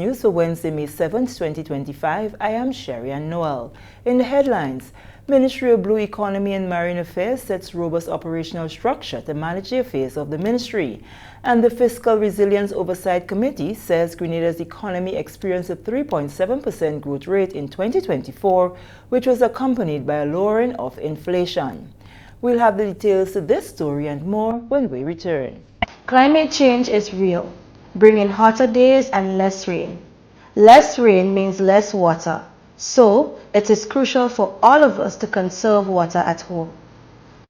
News for Wednesday, May 7th, 2025. I am Sherry and Noel. In the headlines, Ministry of Blue Economy and Marine Affairs sets robust operational structure to manage the affairs of the ministry. And the Fiscal Resilience Oversight Committee says Grenada's economy experienced a 3.7% growth rate in 2024, which was accompanied by a lowering of inflation. We'll have the details to this story and more when we return. Climate change is real, bringing hotter days and less rain. Less rain means less water, so it is crucial for all of us to conserve water at home.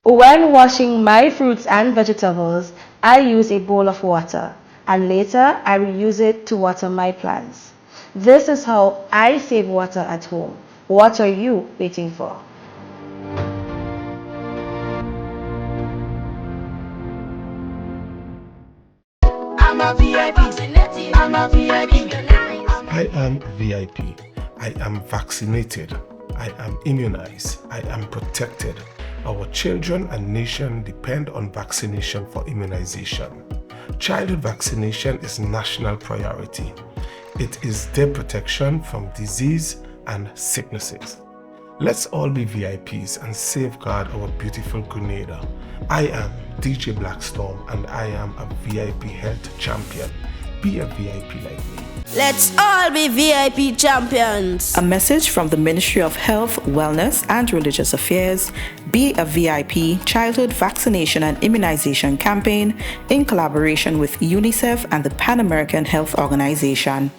When washing my fruits and vegetables, I use a bowl of water, and later I reuse it to water my plants. This is how I save water at home. What are you waiting for? I am VIP. I am vaccinated. I am immunized. I am protected. Our children and nation depend on vaccination for immunization. Childhood vaccination is national priority. It is their protection from disease and sicknesses. Let's all be VIPs and safeguard our beautiful Grenada. I am DJ Blackstorm and I am a VIP health champion. Be a VIP like me. Let's all be VIP champions. A message from the Ministry of Health, Wellness and Religious Affairs, Be a VIP Childhood Vaccination and Immunization Campaign in collaboration with UNICEF and the Pan American Health Organization.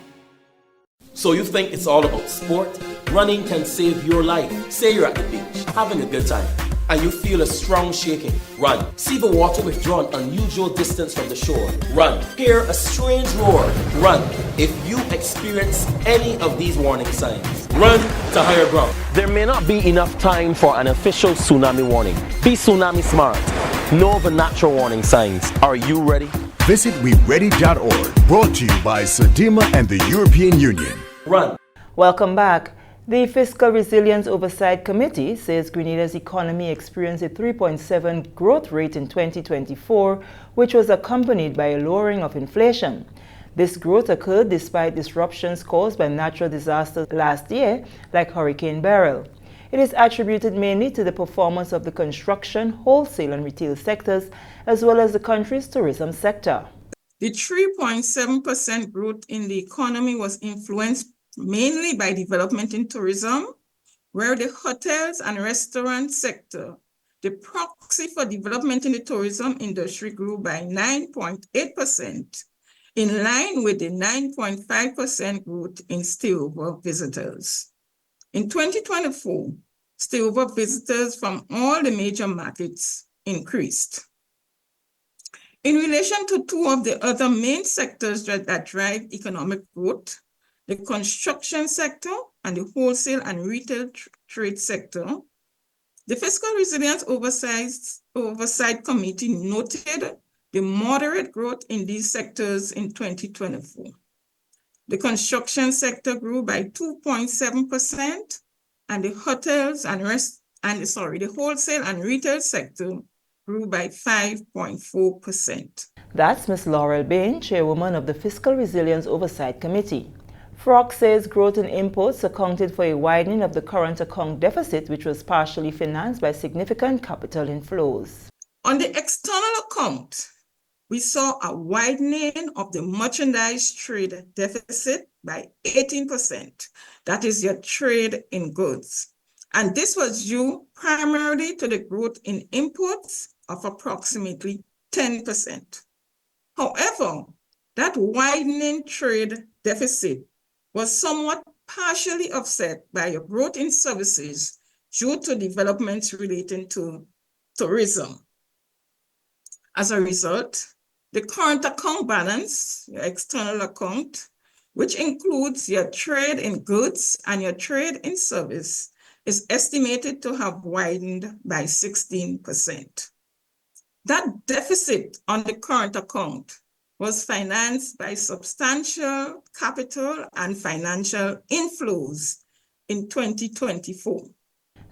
So you think it's all about sport? Running can save your life. Say you're at the beach, having a good time, and you feel a strong shaking. Run. See the water withdraw an unusual distance from the shore. Run. Hear a strange roar. Run. If you experience any of these warning signs, run to higher ground. There may not be enough time for an official tsunami warning. Be tsunami smart. Know the natural warning signs. Are you ready? Visit weready.org, brought to you by SEDIMA and the European Union. Run. Welcome back. The Fiscal Resilience Oversight Committee says Grenada's economy experienced a 3.7% growth rate in 2024, which was accompanied by a lowering of inflation. This growth occurred despite disruptions caused by natural disasters last year, like Hurricane Beryl. It is attributed mainly to the performance of the construction, wholesale and retail sectors, as well as the country's tourism sector. The 3.7% growth in the economy was influenced mainly by development in tourism, where the hotels and restaurant sector, the proxy for development in the tourism industry, grew by 9.8%, in line with the 9.5% growth in stayover visitors. In 2024, stayover visitors from all the major markets increased. In relation to two of the other main sectors that drive economic growth, the construction sector and the wholesale and retail trade sector, the Fiscal Resilience Oversight Committee noted the moderate growth in these sectors in 2024. The construction sector grew by 2.7%, and the the wholesale and retail sector grew by 5.4%. That's Ms. Laurel Bain, chairwoman of the Fiscal Resilience Oversight Committee. FROC says growth in imports accounted for a widening of the current account deficit, which was partially financed by significant capital inflows. On the external account, we saw a widening of the merchandise trade deficit by 18%. That is your trade in goods. And this was due primarily to the growth in imports of approximately 10%. However, that widening trade deficit was somewhat partially offset by a growth in services due to developments relating to tourism. As a result, the current account balance, your external account, which includes your trade in goods and your trade in service, is estimated to have widened by 16%. That deficit on the current account was financed by substantial capital and financial inflows in 2024.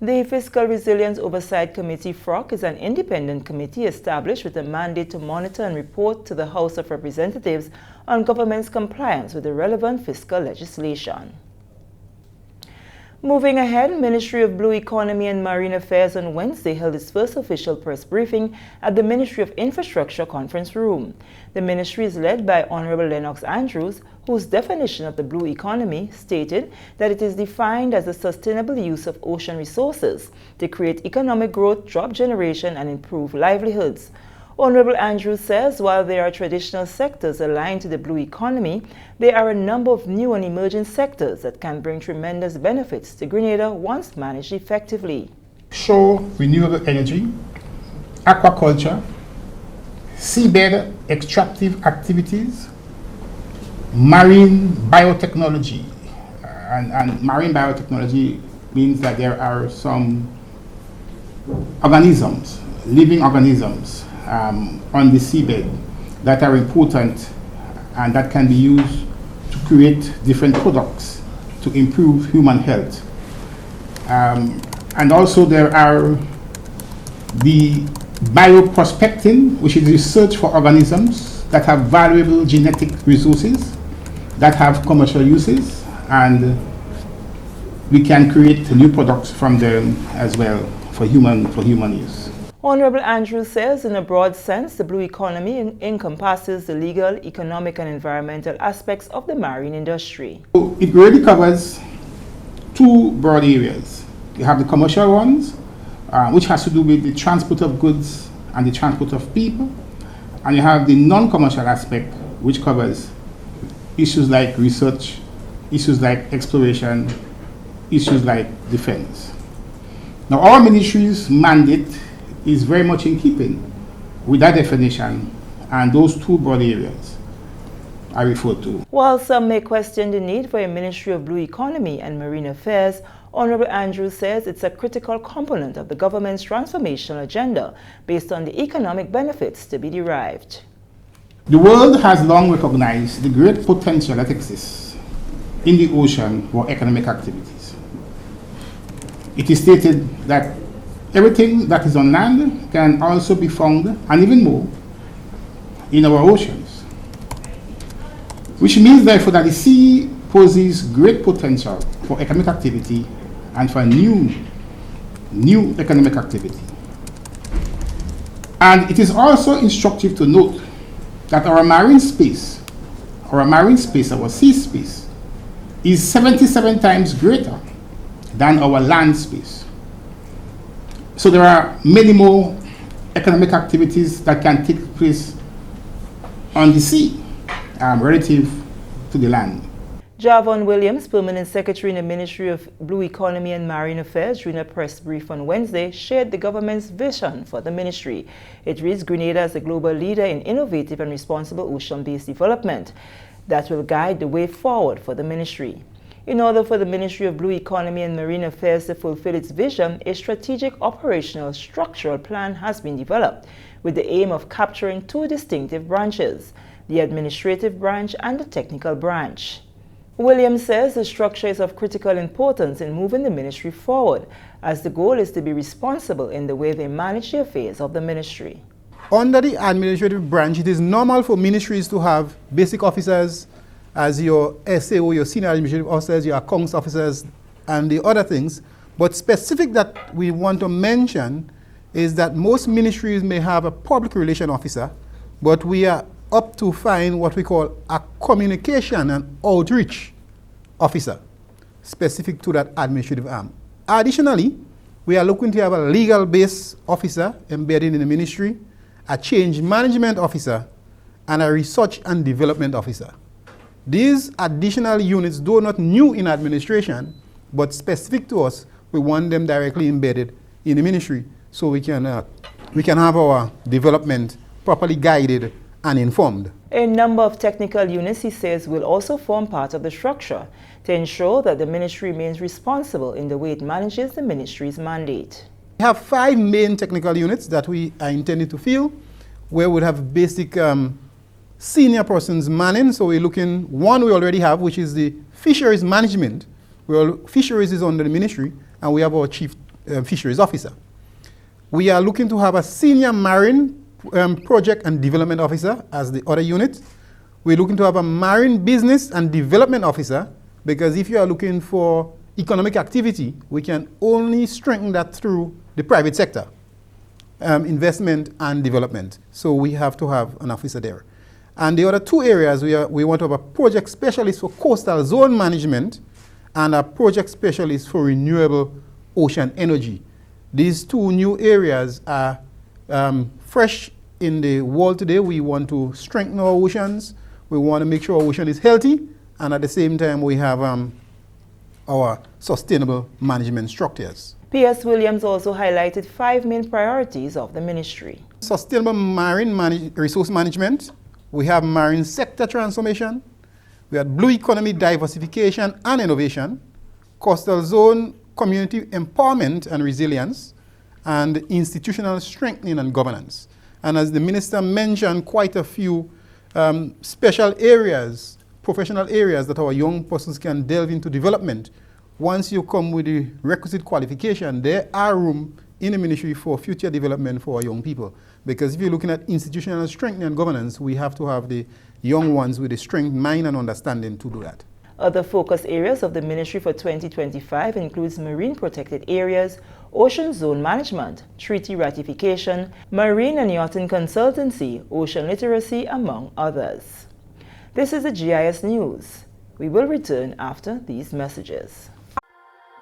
The Fiscal Resilience Oversight Committee, FROC, is an independent committee established with a mandate to monitor and report to the House of Representatives on government's compliance with the relevant fiscal legislation. Moving ahead, Ministry of Blue Economy and Marine Affairs on Wednesday held its first official press briefing at the Ministry of Infrastructure conference room. The ministry is led by Honorable Lennox Andrews, whose definition of the blue economy stated that it is defined as the sustainable use of ocean resources to create economic growth, job generation, and improve livelihoods. Honorable Andrews says while there are traditional sectors aligned to the blue economy, there are a number of new and emerging sectors that can bring tremendous benefits to Grenada once managed effectively. Show renewable energy, aquaculture, seabed extractive activities, marine biotechnology. And marine biotechnology means that there are some organisms, living organisms, on the seabed that are important and that can be used to create different products to improve human health. And also there are the bioprospecting, which is research for organisms that have valuable genetic resources that have commercial uses, and we can create new products from them as well for human use. Honorable Andrews says, in a broad sense, the blue economy encompasses the legal, economic, and environmental aspects of the marine industry. So it really covers two broad areas. You have the commercial ones, which has to do with the transport of goods and the transport of people. And you have the non-commercial aspect, which covers issues like research, issues like exploration, issues like defense. Now, our ministry's mandate is very much in keeping with that definition and those two broad areas I referred to. While some may question the need for a Ministry of Blue Economy and Marine Affairs, Honorable Andrews says it's a critical component of the government's transformational agenda based on the economic benefits to be derived. The world has long recognized the great potential that exists in the ocean for economic activities. It is stated that everything that is on land can also be found, and even more, in our oceans. Which means, therefore, that the sea poses great potential for economic activity and for new economic activity. And it is also instructive to note that our marine space, our sea space, is 77 times greater than our land space. So there are many more economic activities that can take place on the sea relative to the land. Javon Williams, Permanent Secretary in the Ministry of Blue Economy and Marine Affairs, during a press brief on Wednesday, shared the government's vision for the ministry. It reads Grenada as a global leader in innovative and responsible ocean-based development that will guide the way forward for the ministry. In order for the Ministry of Blue Economy and Marine Affairs to fulfill its vision, a strategic operational structural plan has been developed with the aim of capturing two distinctive branches, the administrative branch and the technical branch. Williams says the structure is of critical importance in moving the ministry forward, as the goal is to be responsible in the way they manage the affairs of the ministry. Under the administrative branch, it is normal for ministries to have basic officers as your SAO, your senior administrative officers, your accounts officers, and the other things. But specific that we want to mention is that most ministries may have a public relation officer, but we are up to find what we call a communication and outreach officer, specific to that administrative arm. Additionally, we are looking to have a legal base officer embedded in the ministry, a change management officer, and a research and development officer. These additional units, though not new in administration, but specific to us, we want them directly embedded in the ministry so we can have our development properly guided and informed. A number of technical units, he says, will also form part of the structure to ensure that the ministry remains responsible in the way it manages the ministry's mandate. We have 5 main technical units that we are intended to fill, where we'll have basic senior persons manning. So we're looking, one we already have, which is the fisheries management. Fisheries is under the ministry, and we have our chief fisheries officer. We are looking to have a senior marine project and development officer as the other unit. We're looking to have a marine business and development officer, because if you are looking for economic activity, we can only strengthen that through the private sector, investment and development. So we have to have an officer there. And the other two areas, we want to have a project specialist for coastal zone management and a project specialist for renewable ocean energy. These two new areas are fresh in the world today. We want to strengthen our oceans. We want to make sure our ocean is healthy, and at the same time we have our sustainable management structures. P.S. Williams also highlighted 5 main priorities of the ministry. Sustainable marine resource management. We have marine sector transformation. We have blue economy diversification and innovation, coastal zone community empowerment and resilience, and institutional strengthening and governance. And as the minister mentioned, quite a few special areas, professional areas that our young persons can delve into development. Once you come with the requisite qualification, there are room in the ministry for future development for our young people. Because if you're looking at institutional strengthening and governance, we have to have the young ones with the strength, mind, and understanding to do that. Other focus areas of the ministry for 2025 includes marine protected areas, ocean zone management, treaty ratification, marine and yachting consultancy, ocean literacy, among others. This is the GIS News. We will return after these messages.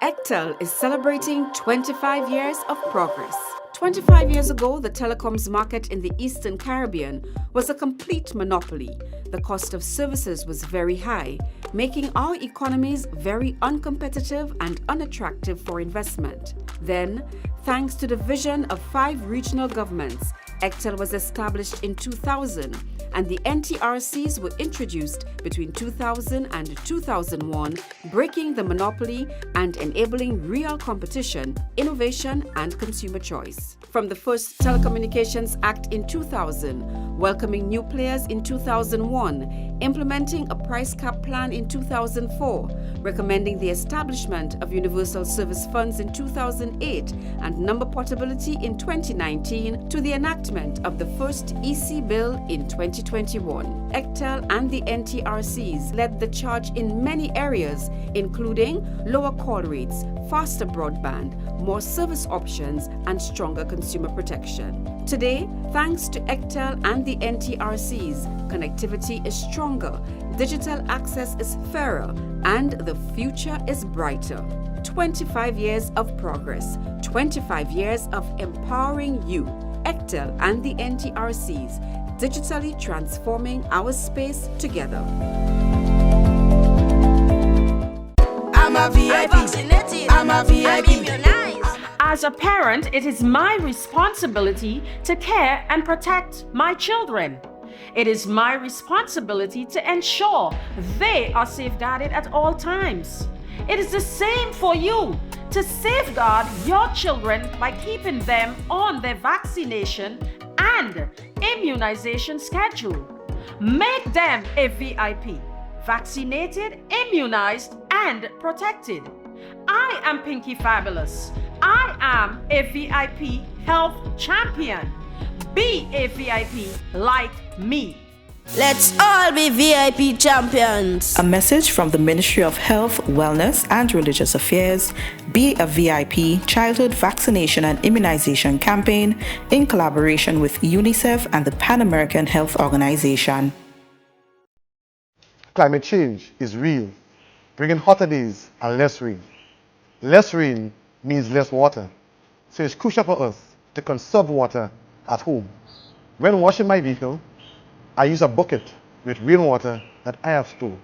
Ectel is celebrating 25 years of progress. 25 years ago, the telecoms market in the Eastern Caribbean was a complete monopoly. The cost of services was very high, making our economies very uncompetitive and unattractive for investment. Then, thanks to the vision of 5 regional governments, Ectel was established in 2000, and the NTRCs were introduced between 2000 and 2001, breaking the monopoly and enabling real competition, innovation, and consumer choice. From the first Telecommunications Act in 2000, welcoming new players in 2001, implementing a price cap plan in 2004, recommending the establishment of universal service funds in 2008 and number portability in 2019, to the enactment of the first EC bill in 2021. Ectel and the NTRCs led the charge in many areas, including lower call rates, faster broadband, more service options, and stronger consumer protection. Today, thanks to Ectel and the NTRCs, connectivity is stronger, digital access is fairer, and the future is brighter. 25 years of progress, 25 years of empowering you. Ectel and the NTRCs, digitally transforming our space together. I'm a VIP. I'm vaccinated. I'm a VIP. I'm immunized. As a parent, it is my responsibility to care and protect my children. It is my responsibility to ensure they are safeguarded at all times. It is the same for you, to safeguard your children by keeping them on their vaccination and immunization schedule. Make them a VIP, vaccinated, immunized, and protected. I am Pinky Fabulous. I am a VIP health champion. Be a VIP like me. Let's all be VIP champions. A message from the Ministry of Health, Wellness and Religious Affairs, Be a VIP Childhood Vaccination and Immunization Campaign in collaboration with UNICEF and the Pan American Health Organization. Climate change is real, bringing hotter days and less rain. Less rain means less water, so it's crucial for us to conserve water at home. When washing my vehicle, I use a bucket with rainwater that I have stored.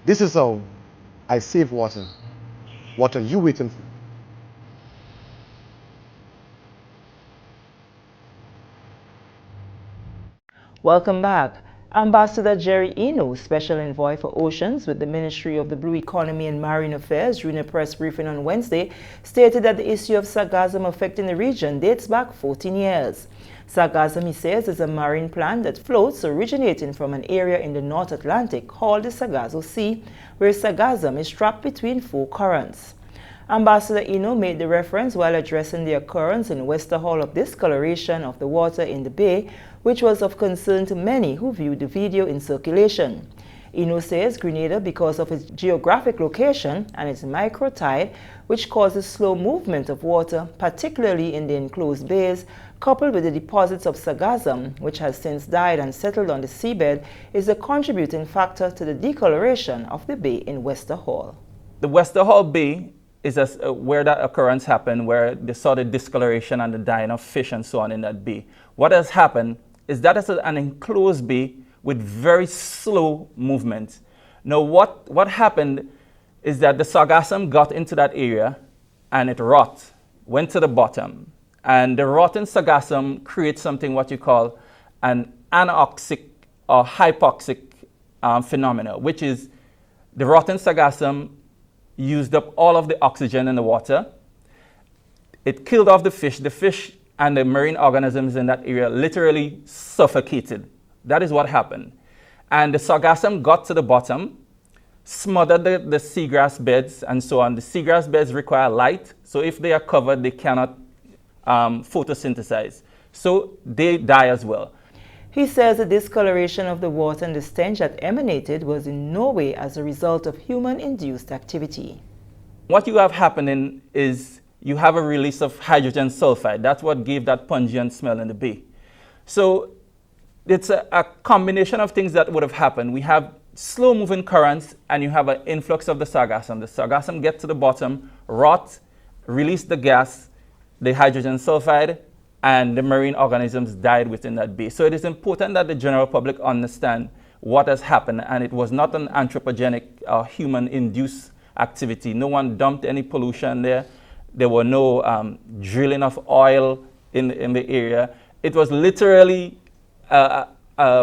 This is how I save water. What are you waiting for? Welcome back. Ambassador Jerry Eno, Special Envoy for Oceans with the Ministry of the Blue Economy and Marine Affairs, during a press briefing on Wednesday, stated that the issue of sargassum affecting the region dates back 14 years. Sargassum, he says, is a marine plant that floats originating from an area in the North Atlantic called the Sargasso Sea, where sargassum is trapped between 4 currents. Ambassador Eno made the reference while addressing the occurrence in Wester Hall of discoloration of the water in the bay, which was of concern to many who viewed the video in circulation. Eno says Grenada, because of its geographic location and its microtide, which causes slow movement of water, particularly in the enclosed bays, coupled with the deposits of Sargassum, which has since died and settled on the seabed, is a contributing factor to the decoloration of the bay in Wester Hall. The Wester Hall Bay is where that occurrence happened, where they saw the discoloration and the dying of fish and so on in that bay. What has happened is that it's an enclosed bay with very slow movement. Now what happened is that the Sargassum got into that area and it went to the bottom. And the rotten Sargassum creates something what you call an anoxic or hypoxic phenomena, which is the rotten Sargassum used up all of the oxygen in the water. It killed off the fish and the marine organisms in that area literally suffocated. That is what happened. And the Sargassum got to the bottom, smothered the seagrass beds and so on. The seagrass beds require light, so if they are covered, they cannot photosynthesize. So they die as well. He says the discoloration of the water and the stench that emanated was in no way as a result of human-induced activity. What you have happening is you have a release of hydrogen sulfide. That's what gave that pungent smell in the bay. So it's a combination of things that would have happened. We have slow-moving currents, and you have an influx of the Sargassum. The Sargassum gets to the bottom, rot, release the gas, the hydrogen sulfide, and the marine organisms died within that bay. So it is important that the general public understand what has happened, and it was not an anthropogenic or human-induced activity. No one dumped any pollution there. There were no drilling of oil in the area. It was literally a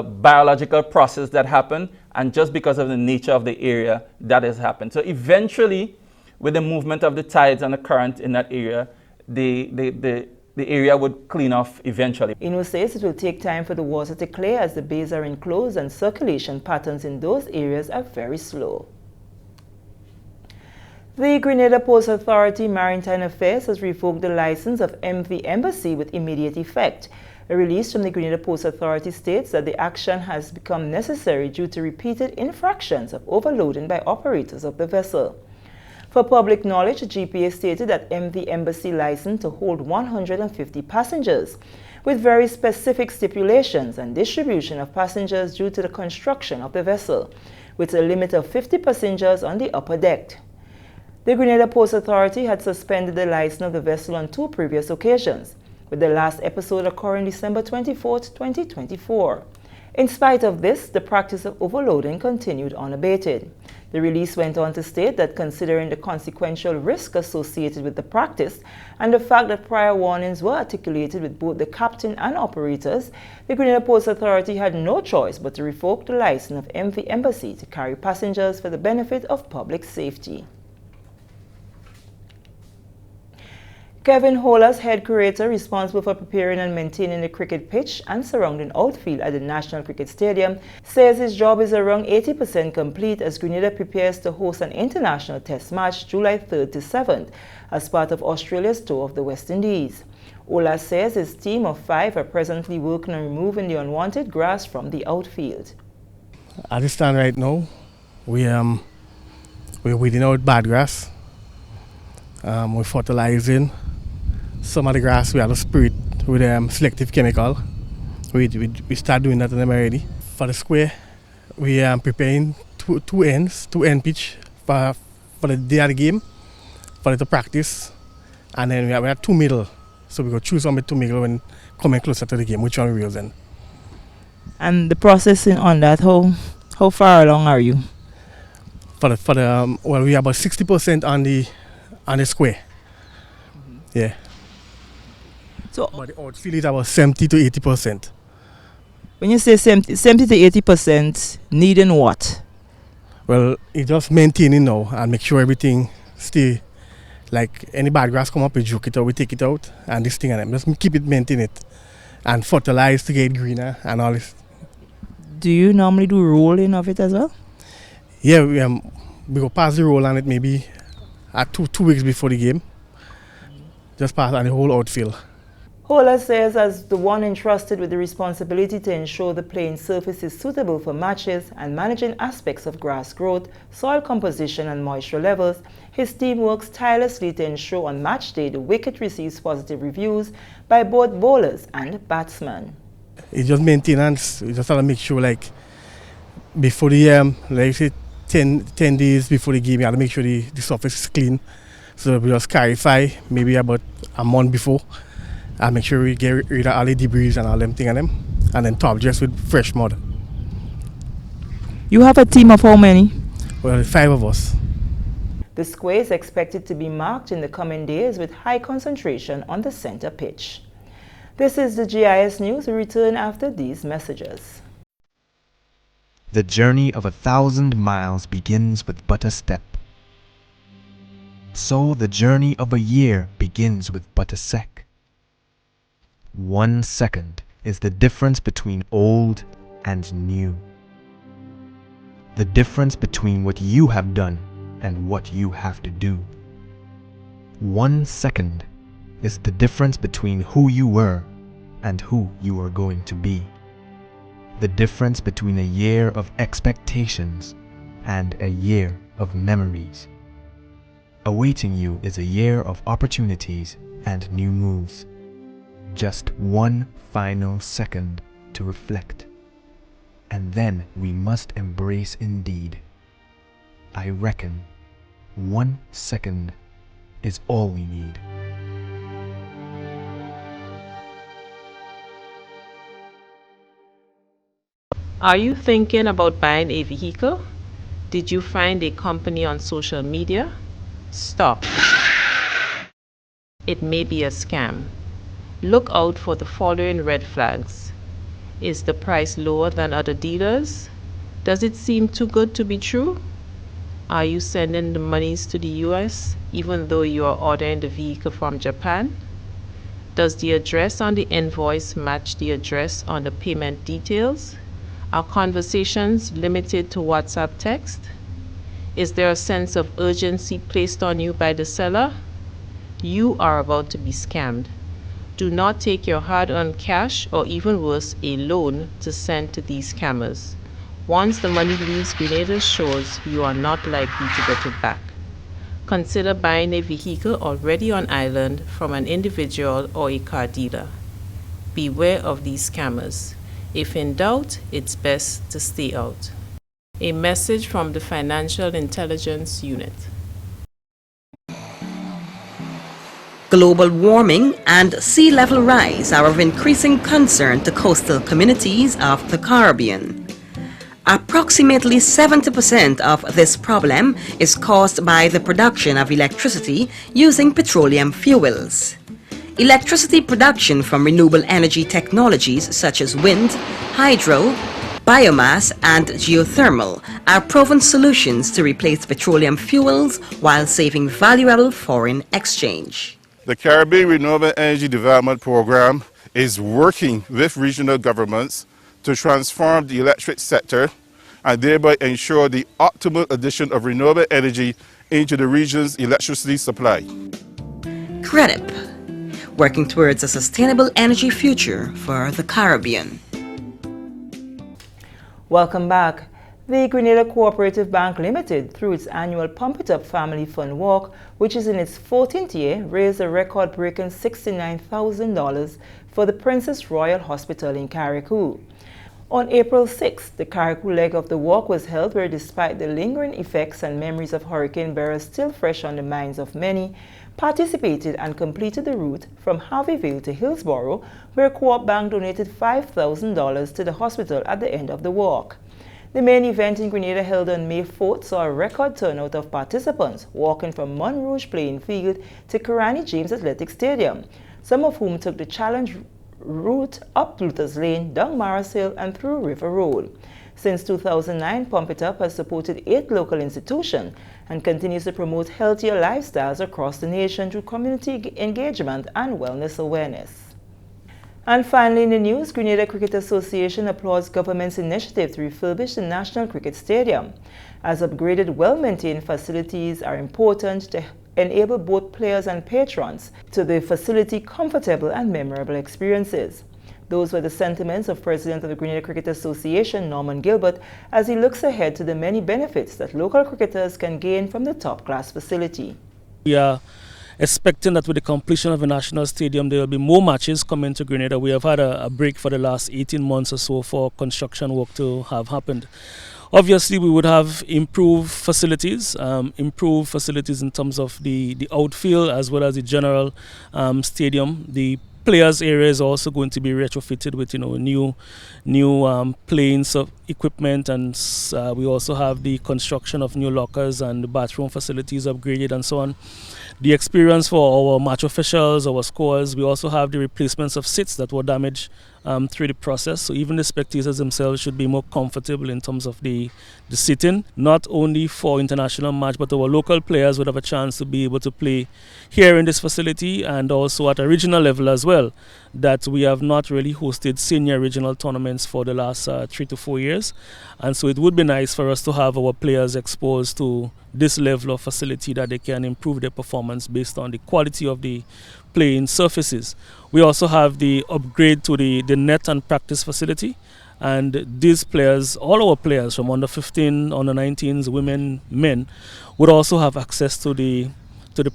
biological process that happened, and just because of the nature of the area, that has happened. So eventually, with the movement of the tides and the current in that area, the area would clean off eventually. Eno says it will take time for the water to clear as the bays are enclosed and circulation patterns in those areas are very slow. The Grenada Post Authority Maritime Affairs has revoked the license of MV Embassy with immediate effect. A release from the Grenada Post Authority states that the action has become necessary due to repeated infractions of overloading by operators of the vessel. For public knowledge, the GPA stated that MV Embassy licensed to hold 150 passengers, with very specific stipulations and distribution of passengers due to the construction of the vessel, with a limit of 50 passengers on the upper deck. The Grenada Post Authority had suspended the license of the vessel on 2 previous occasions, with the last episode occurring December 24, 2024. In spite of this, the practice of overloading continued unabated. The release went on to state that considering the consequential risk associated with the practice and the fact that prior warnings were articulated with both the captain and operators, the Grenada Post Authority had no choice but to revoke the license of MV Embassy to carry passengers for the benefit of public safety. Kevin Hollas, head curator responsible for preparing and maintaining the cricket pitch and surrounding outfield at the National Cricket Stadium, says his job is around 80% complete as Grenada prepares to host an international test match July 3rd to 7th as part of Australia's tour of the West Indies. Hollas says his team of 5 are presently working on removing the unwanted grass from the outfield. At this time right now, we're weeding out bad grass. We're fertilizing. Some of the grass we have to spray it with selective chemical. We start doing that in them already. For the square, we are preparing two end pitch for the day of the game, for it to practice. And then we have 2 middle. So we go choose on the 2 middle when coming closer to the game, which one we will then. And the processing on that, how far along are you? Well, we are about 60% on the square. Yeah. So, but the outfield is about 70 to 80%. When you say 70 to 80%, needing what? Well, it's just maintaining now and make sure everything stay. Like any bad grass come up, we juke it out, we take it out, and this thing and them. Just keep it, maintain it, and fertilize to get greener and all this. Do you normally do rolling of it as well? Yeah, we go past the roll on it maybe at two weeks before the game. Just pass on the whole outfield. Hola says, as the one entrusted with the responsibility to ensure the playing surface is suitable for matches and managing aspects of grass growth, soil composition and moisture levels, his team works tirelessly to ensure on match day the wicket receives positive reviews by both bowlers and batsmen. It's just maintenance. We just have to make sure, like, before the like say 10 days before the game, you have to make sure the surface is clean. So we just clarify maybe about a month before. And make sure we get rid of all the debris and all them thing on them, and then top dress with fresh mud. You have a team of how many? Well, 5 of us. The square is expected to be marked in the coming days with high concentration on the center pitch. This is the GIS News. We return after these messages. The journey of 1,000 miles begins with but a step. So the journey of a year begins with but a sec. 1 second is the difference between old and new. The difference between what you have done and what you have to do. 1 second is the difference between who you were and who you are going to be. The difference between a year of expectations and a year of memories. Awaiting you is a year of opportunities and new moves. Just 1 final second to reflect. And then we must embrace indeed. I reckon 1 second is all we need. Are you thinking about buying a vehicle? Did you find a company on social media? Stop. It may be a scam. Look out for the following red flags. Is the price lower than other dealers? Does it seem too good to be true? Are you sending the monies to the US even though you are ordering the vehicle from Japan? Does the address on the invoice match the address on the payment details? Are conversations limited to WhatsApp text? Is there a sense of urgency placed on you by the seller? You are about to be scammed. Do not take your hard-earned cash or even worse, a loan to send to these scammers. Once the money leaves Grenada's shores, you are not likely to get it back. Consider buying a vehicle already on island from an individual or a car dealer. Beware of these scammers. If in doubt, it's best to stay out. A message from the Financial Intelligence Unit. Global warming and sea level rise are of increasing concern to coastal communities of the Caribbean. Approximately 70% of this problem is caused by the production of electricity using petroleum fuels. Electricity production from renewable energy technologies such as wind, hydro, biomass and geothermal are proven solutions to replace petroleum fuels while saving valuable foreign exchange. The Caribbean Renewable Energy Development Program is working with regional governments to transform the electric sector and thereby ensure the optimal addition of renewable energy into the region's electricity supply. CREDIP, working towards a sustainable energy future for the Caribbean. Welcome back. The Grenada Cooperative Bank Limited, through its annual Pump It Up Family Fun Walk, which is in its 14th year, raised a record-breaking $69,000 for the Princess Royal Hospital in Carriacou. On April 6th, the Carriacou leg of the walk was held where, despite the lingering effects and memories of Hurricane Beryl still fresh on the minds of many, participated and completed the route from Harveyville to Hillsborough, where Co-op Bank donated $5,000 to the hospital at the end of the walk. The main event in Grenada, held on May 4th, saw a record turnout of participants walking from Montrouge Playing Field to Karani James Athletic Stadium, some of whom took the challenge route up Luther's Lane, down Maris Hill and through River Road. Since 2009, Pump It Up has supported 8 local institutions and continues to promote healthier lifestyles across the nation through community engagement and wellness awareness. And finally in the news, Grenada Cricket Association applauds government's initiative to refurbish the National Cricket Stadium, as upgraded, well-maintained facilities are important to enable both players and patrons to the facility comfortable and memorable experiences. Those were the sentiments of President of the Grenada Cricket Association, Norman Gilbert, as he looks ahead to the many benefits that local cricketers can gain from the top-class facility. We are expecting that with the completion of the National Stadium, there will be more matches coming to Grenada. We have had a break for the last 18 months or so for construction work to have happened. Obviously, we would have improved facilities in terms of the outfield as well as the general stadium. The players area is also going to be retrofitted with new planes of equipment, and we also have the construction of new lockers and the bathroom facilities upgraded and so on. The experience for our match officials, our scorers, we also have the replacements of seats that were damaged through the process. So even the spectators themselves should be more comfortable in terms of the sitting, not only for international match, but our local players would have a chance to be able to play here in this facility and also at a regional level as well, that we have not really hosted senior regional tournaments for the last 3 to 4 years. And so it would be nice for us to have our players exposed to this level of facility that they can improve their performance based on the quality of the playing surfaces. We also have the upgrade to the net and practice facility, and these players, all our players from under 15, under 19s, women, men, would also have access to the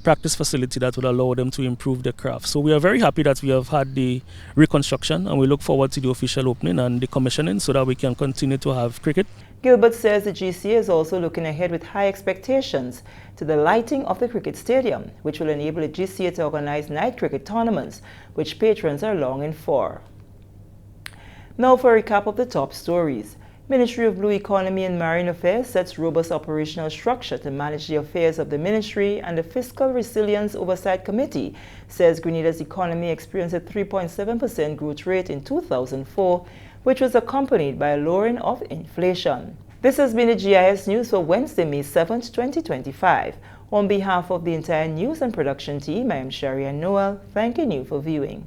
practice facility that would allow them to improve their craft. So we are very happy that we have had the reconstruction, and we look forward to the official opening and the commissioning so that we can continue to have cricket. Gilbert says the GCA is also looking ahead with high expectations to the lighting of the cricket stadium, which will enable the GCA to organize night cricket tournaments, which patrons are longing for. Now for a recap of the top stories. Ministry of Blue Economy and Marine Affairs sets robust operational structure to manage the affairs of the ministry, and the Fiscal Resilience Oversight Committee says Grenada's economy experienced a 3.7% growth rate in 2004, which was accompanied by a lowering of inflation. This has been the GIS News for Wednesday, May 7th, 2025. On behalf of the entire news and production team, I am Sherry and Noel, thanking you for viewing.